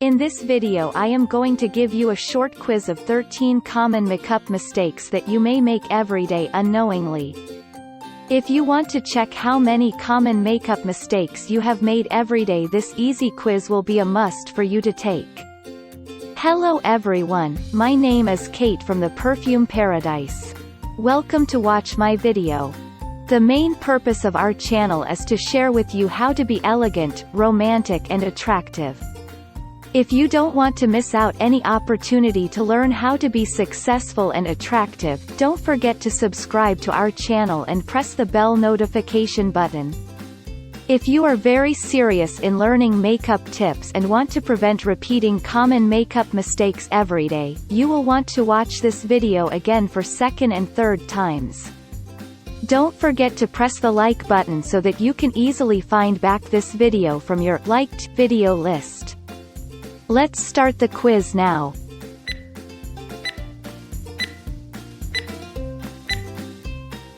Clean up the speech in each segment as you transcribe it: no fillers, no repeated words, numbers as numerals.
In this video I am going to give you a short quiz of 13 common makeup mistakes that you may make every day unknowingly. If you want to check how many common makeup mistakes you have made every day, this easy quiz will be a must for you to take. Hello everyone, my name is Kate from the Perfume Paradise. Welcome to watch my video. The main purpose of our channel is to share with you how to be elegant, romantic and attractive. If you don't want to miss out any opportunity to learn how to be successful and attractive, don't forget to subscribe to our channel and press the bell notification button. If you are very serious in learning makeup tips and want to prevent repeating common makeup mistakes every day, you will want to watch this video again for second and third times. Don't forget to press the like button so that you can easily find back this video from your liked video list. Let's start the quiz now.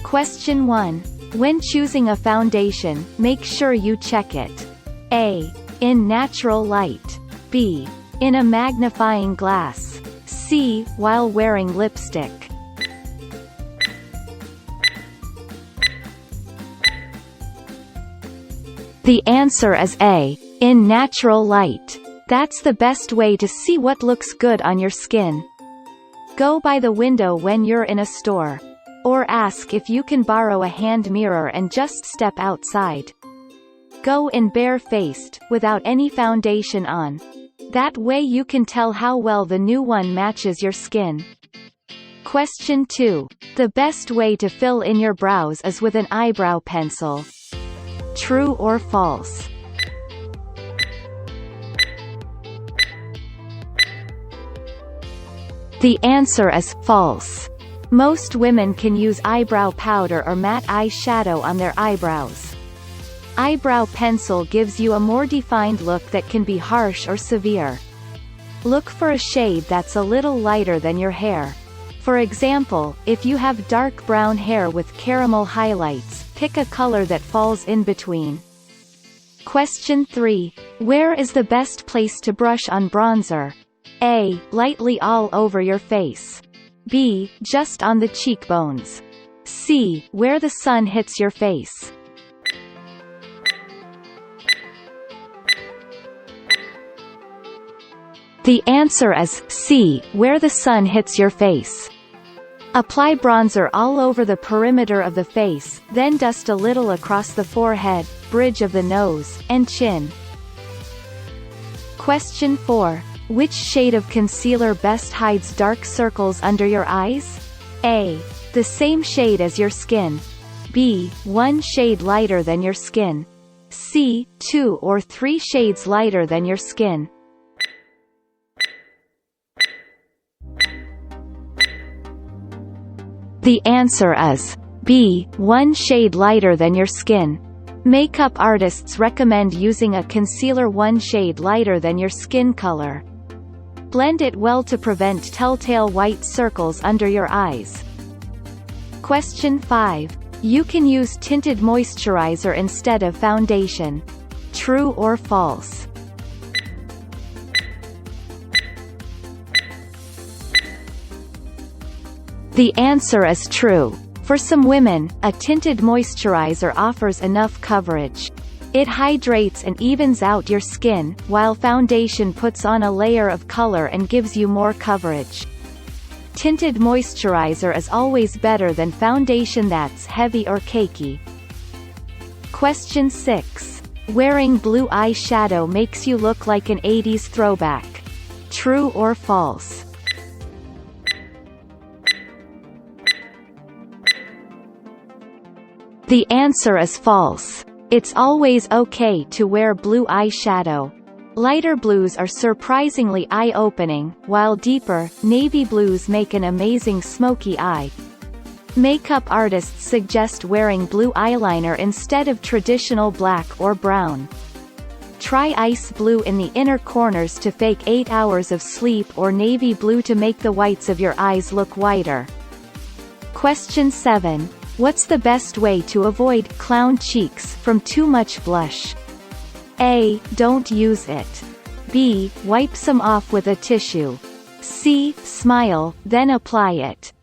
Question 1. When choosing a foundation, make sure you check it. A. In natural light. B. In a magnifying glass. C. While wearing lipstick. The answer is A. In natural light. That's the best way to see what looks good on your skin. Go by the window when you're in a store. Or ask if you can borrow a hand mirror and just step outside. Go in bare-faced, without any foundation on. That way you can tell how well the new one matches your skin. Question 2. The best way to fill in your brows is with an eyebrow pencil. True or false? The answer is false. Most women can use eyebrow powder or matte eyeshadow on their eyebrows. Eyebrow pencil gives you a more defined look that can be harsh or severe. Look for a shade that's a little lighter than your hair. For example, if you have dark brown hair with caramel highlights, pick a color that falls in between. Question 3. Where is the best place to brush on bronzer? A. Lightly all over your face. B. Just on the cheekbones. C. Where the sun hits your face. The answer is C. Where the sun hits your face. Apply bronzer all over the perimeter of the face, then dust a little across the forehead, bridge of the nose, and chin. Question 4. Which shade of concealer best hides dark circles under your eyes? A. The same shade as your skin. B. One shade lighter than your skin. C. 2 or 3 shades lighter than your skin. The answer is B. 1 shade lighter than your skin. Makeup artists recommend using a concealer 1 shade lighter than your skin color. Blend it well to prevent telltale white circles under your eyes. Question 5. You can use tinted moisturizer instead of foundation. True or false? The answer is true. For some women, a tinted moisturizer offers enough coverage. It hydrates and evens out your skin, while foundation puts on a layer of color and gives you more coverage. Tinted moisturizer is always better than foundation that's heavy or cakey. Question 6. Wearing blue eyeshadow makes you look like an 80s throwback. True or false? The answer is false. It's always okay to wear blue eyeshadow. Lighter blues are surprisingly eye-opening, while deeper, navy blues make an amazing smoky eye. Makeup artists suggest wearing blue eyeliner instead of traditional black or brown. Try ice blue in the inner corners to fake 8 hours of sleep, or navy blue to make the whites of your eyes look whiter. Question 7. What's the best way to avoid clown cheeks from too much blush? A. Don't use it. B. Wipe some off with a tissue. C. Smile, then apply it.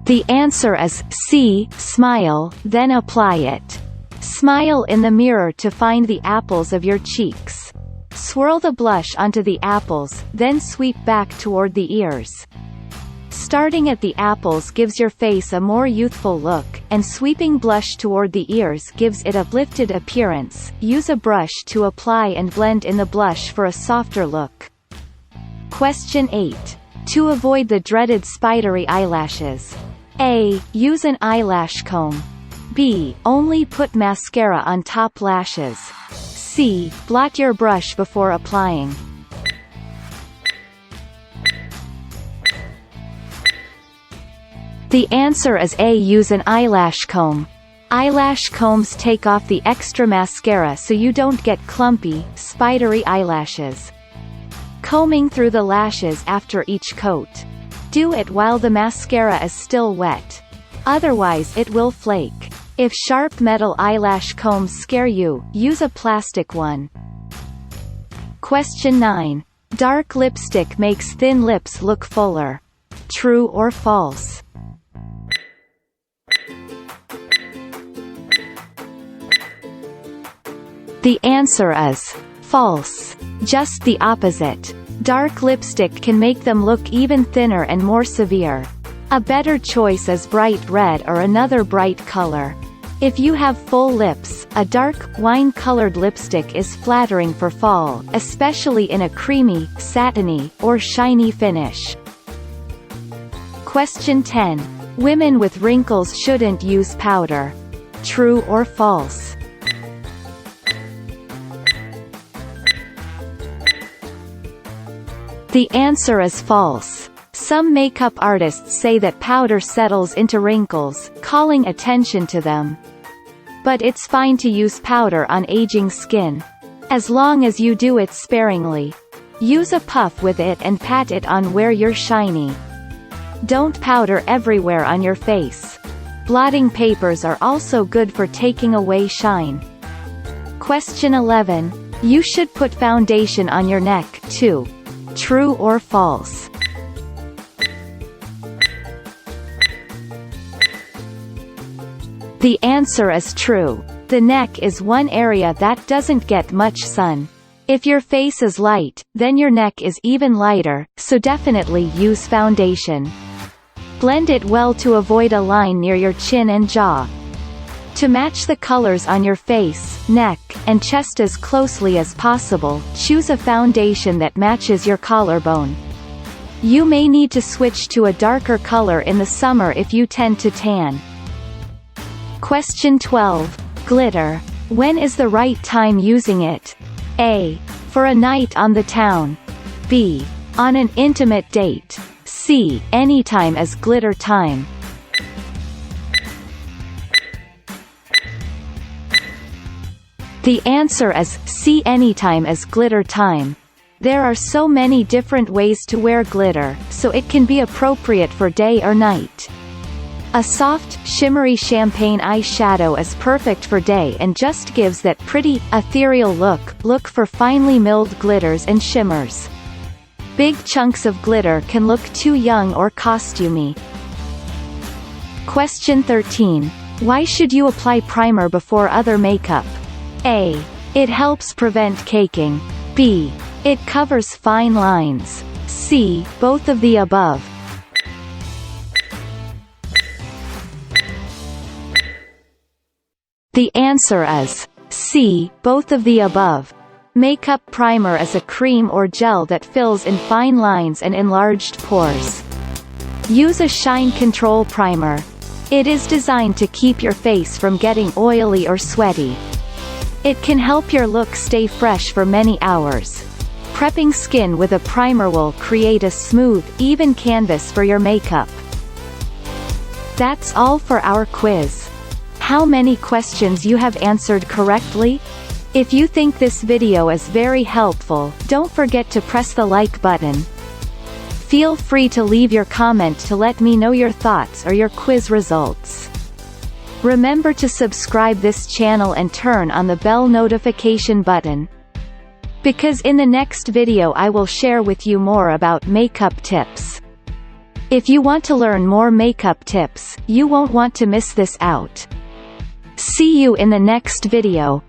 The answer is C. Smile, then apply it. Smile in the mirror to find the apples of your cheeks. Swirl the blush onto the apples, then sweep back toward the ears. Starting at the apples gives your face a more youthful look, and sweeping blush toward the ears gives it a lifted appearance. Use a brush to apply and blend in the blush for a softer look. Question 8. To avoid the dreaded spidery eyelashes. A. Use an eyelash comb. B. Only put mascara on top lashes. C. Blot your brush before applying. The answer is A. Use an eyelash comb. Eyelash combs take off the extra mascara so you don't get clumpy, spidery eyelashes. Combing through the lashes after each coat. Do it while the mascara is still wet. Otherwise it will flake. If sharp metal eyelash combs scare you, use a plastic one. Question 9. Dark lipstick makes thin lips look fuller. True or false? The answer is false. Just the opposite. Dark lipstick can make them look even thinner and more severe. A better choice is bright red or another bright color. If you have full lips, a dark, wine-colored lipstick is flattering for fall, especially in a creamy, satiny, or shiny finish. Question 10. Women with wrinkles shouldn't use powder. True or false? The answer is false. Some makeup artists say that powder settles into wrinkles, calling attention to them. But it's fine to use powder on aging skin. As long as you do it sparingly. Use a puff with it and pat it on where you're shiny. Don't powder everywhere on your face. Blotting papers are also good for taking away shine. Question 11. You should put foundation on your neck, too. True or false? The answer is true. The neck is one area that doesn't get much sun. If your face is light, then your neck is even lighter, so definitely use foundation. Blend it well to avoid a line near your chin and jaw. To match the colors on your face, neck, and chest as closely as possible, choose a foundation that matches your collarbone. You may need to switch to a darker color in the summer if you tend to tan. Question 12. Glitter. When is the right time using it? A. For a night on the town. B. On an intimate date. C. Anytime is glitter time. The answer is C. Anytime is glitter time. There are so many different ways to wear glitter, so it can be appropriate for day or night. A soft, shimmery champagne eyeshadow is perfect for day and just gives that pretty, ethereal look. Look for finely milled glitters and shimmers. Big chunks of glitter can look too young or costumey. Question 13. Why should you apply primer before other makeup? A. It helps prevent caking. B. It covers fine lines. C. Both of the above. The answer is C. Both of the above. Makeup primer is a cream or gel that fills in fine lines and enlarged pores. Use a shine control primer. It is designed to keep your face from getting oily or sweaty. It can help your look stay fresh for many hours. Prepping skin with a primer will create a smooth, even canvas for your makeup. That's all for our quiz. How many questions you have answered correctly? If you think this video is very helpful, don't forget to press the like button. Feel free to leave your comment to let me know your thoughts or your quiz results. Remember to subscribe this channel and turn on the bell notification button, because in the next video I will share with you more about makeup tips. If you want to learn more makeup tips, you won't want to miss this out. See you in the next video.